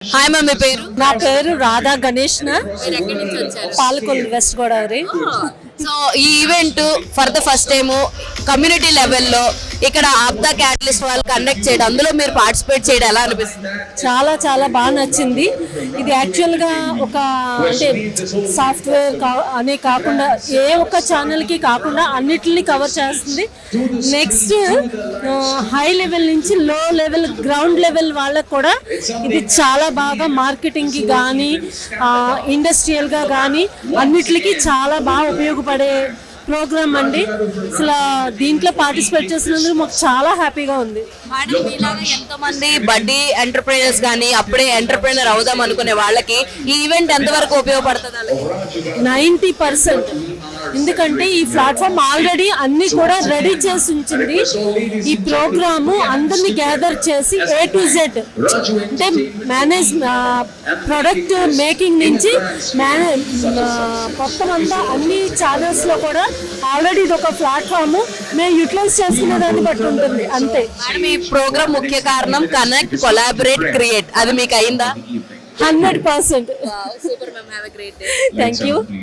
Hi ma'am, మీ పేరు? నా పేరు రాధా గణేష్ మీరు ఎక్కడి నుంచి వచ్చారు? పాలకొల్లు వెస్ట్ గోదావరి. సో ఈ event for the first time community లెవెల్లో ఇక్కడ ఆప్దా క్యాటలిస్ట్ వాళ్ళు కండక్ట్ చేయడం, అందులో మీరు పార్టిసిపేట్ చేయడం ఎలా అనిపిస్తుంది? చాలా చాలా బాగా నచ్చింది. ఇది యాక్చువల్గా ఒక అంటే సాఫ్ట్వేర్ అనే కాకుండా ఏ ఒక్క ఛానల్కి కాకుండా అన్నిటిని కవర్ చేస్తుంది. నెక్స్ట్ హై లెవెల్ నుంచి లో లెవెల్ గ్రౌండ్ లెవెల్ వాళ్ళకు కూడా ఇది చాలా బాగా మార్కెటింగ్కి కానీ ఇండస్ట్రియల్గా కానీ అన్నిటికీ చాలా బాగా ఉపయోగపడే ప్రోగ్రామ్ అండి. అసలు దీంట్లో పార్టిసిపేట్ చేసినందుకు మాకు చాలా హ్యాపీగా ఉంది. మేడం, మీలాగా ఎంతో మంది బడ్డీ ఎంటర్ప్రైనర్స్ కానీ అప్పుడే ఎంటర్ప్రైనర్ అవుదాం అనుకునే వాళ్ళకి ఈ ఈవెంట్ ఎంతవరకు ఉపయోగపడుతుంది? 90%. ఎందుకంటే ఈ ప్లాట్ఫామ్ ఆల్రెడీ అన్ని కూడా రెడీ చేసి ఉంచింది. ఈ ప్రోగ్రాము అందరినీ గ్యాదర్ చేసి A to Z అంటే మేనేజ్ ప్రొడక్ట్ మేకింగ్ నుంచి మొత్తం అంతా అన్ని ఛానల్స్ లో కూడా ఆల్రెడీ ఇది ఒక ప్లాట్ఫామ్ మేము యూటిలైజ్ చేసుకునే దాన్ని బట్టి ఉంటుంది అంతే. మేడం, ఈ ప్రోగ్రామ్ ముఖ్య కారణం కనెక్ట్, కొలాబరేట్, క్రియేట్. అది మీకు అయిందా? 100%. Super ma'am, have a great day. Thank you.